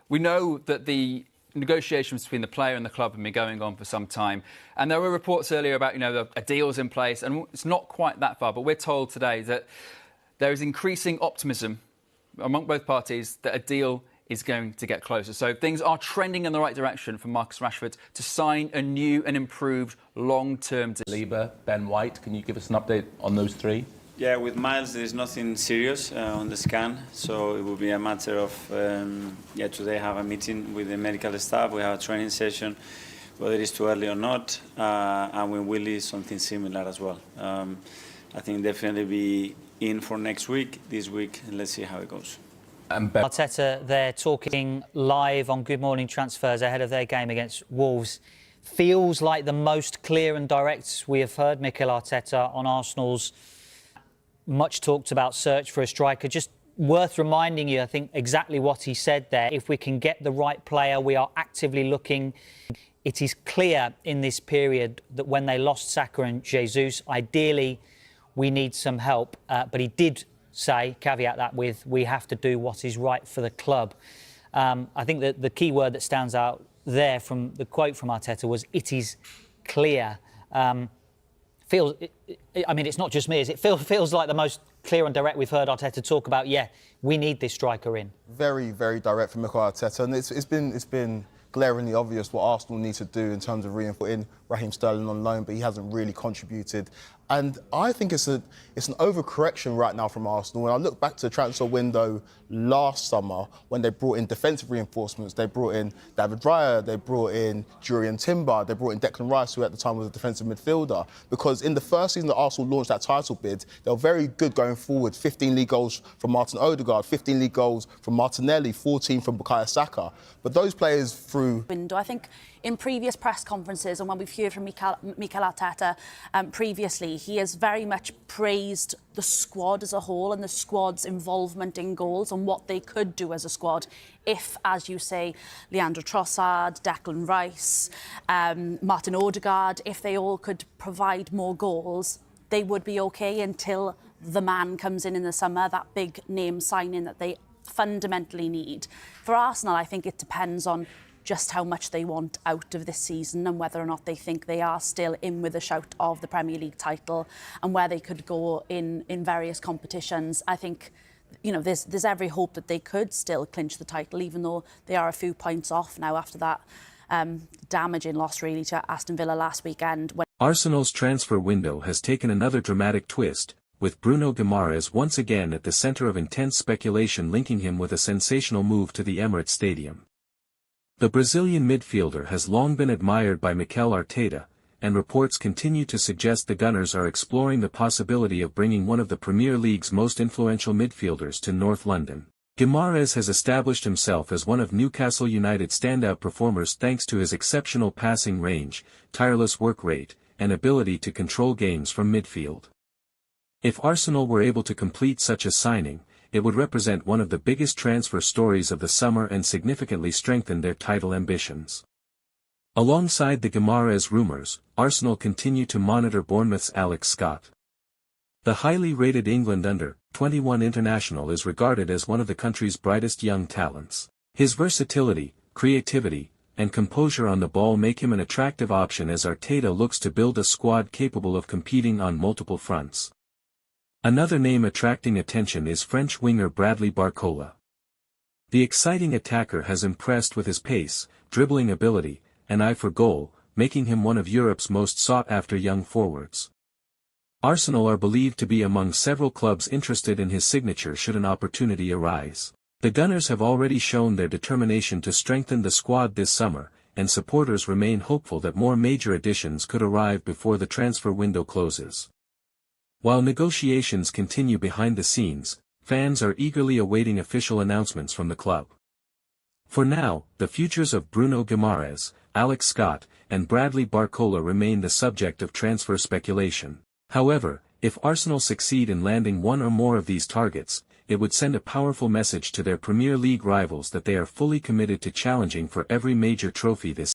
We know that the negotiations between the player and the club have been going on for some time, and there were reports earlier about a deal's in place, and it's not quite that far, but we're told today that there is increasing optimism among both parties that a deal is going to get closer. So things are trending in the right direction for Marcus Rashford to sign a new and improved long-term deal. Lieber, Ben White, can you give us an update on those three? Yeah, with Miles there is nothing serious on the scan, so it will be a matter of, today have a meeting with the medical staff, we have a training session, whether it's too early or not, and with Willie something similar as well. I think definitely be in for next week, this week, and let's see how it goes. Arteta, they're talking live on Good Morning Transfers ahead of their game against Wolves. Feels like the most clear and direct we have heard Mikel Arteta on Arsenal's much talked about search for a striker. Just worth reminding you, I think, exactly what he said there. If we can get the right player, we are actively looking. It is clear in this period that when they lost Saka and Jesus, ideally we need some help. But he did say, caveat that with, we have to do what is right for the club. I think that the key word that stands out there from the quote from Arteta was, it is clear. It's not just me, it feels like the most clear and direct we've heard Arteta talk about, we need this striker in. Very, very direct from Mikel Arteta, and it's been glaringly obvious what Arsenal need to do in terms of reinforcing Raheem Sterling on loan, but he hasn't really contributed. And I think it's an overcorrection right now from Arsenal. When I look back to the transfer window last summer, when they brought in defensive reinforcements, they brought in David Raya, they brought in Jurriën Timber, they brought in Declan Rice, who at the time was a defensive midfielder. Because in the first season that Arsenal launched that title bid, they were very good going forward. 15 league goals from Martin Odegaard, 15 league goals from Martinelli, 14 from Bukayo Saka. But those players through... I think in previous press conferences and when we've heard from Mikel Arteta previously, he has very much praised the squad as a whole and the squad's involvement in goals and what they could do as a squad if, as you say, Leandro Trossard, Declan Rice, Martin Odegaard, if they all could provide more goals, they would be okay until the man comes in the summer, that big name signing that they fundamentally need. For Arsenal, I think it depends on just how much they want out of this season and whether or not they think they are still in with a shout of the Premier League title and where they could go in various competitions. I think, there's every hope that they could still clinch the title, even though they are a few points off now after that damaging loss really to Aston Villa last weekend. Arsenal's transfer window has taken another dramatic twist, with Bruno Guimarães once again at the centre of intense speculation linking him with a sensational move to the Emirate Stadium. The Brazilian midfielder has long been admired by Mikel Arteta, and reports continue to suggest the Gunners are exploring the possibility of bringing one of the Premier League's most influential midfielders to North London. Guimarães has established himself as one of Newcastle United's standout performers thanks to his exceptional passing range, tireless work rate, and ability to control games from midfield. If Arsenal were able to complete such a signing, it would represent one of the biggest transfer stories of the summer and significantly strengthen their title ambitions. Alongside the Guimarães rumours, Arsenal continue to monitor Bournemouth's Alex Scott. The highly rated England under-21 international is regarded as one of the country's brightest young talents. His versatility, creativity, and composure on the ball make him an attractive option as Arteta looks to build a squad capable of competing on multiple fronts. Another name attracting attention is French winger Bradley Barcola. The exciting attacker has impressed with his pace, dribbling ability, and eye for goal, making him one of Europe's most sought-after young forwards. Arsenal are believed to be among several clubs interested in his signature should an opportunity arise. The Gunners have already shown their determination to strengthen the squad this summer, and supporters remain hopeful that more major additions could arrive before the transfer window closes. While negotiations continue behind the scenes, fans are eagerly awaiting official announcements from the club. For now, the futures of Bruno Guimarães, Alex Scott, and Bradley Barcola remain the subject of transfer speculation. However, if Arsenal succeed in landing one or more of these targets, it would send a powerful message to their Premier League rivals that they are fully committed to challenging for every major trophy this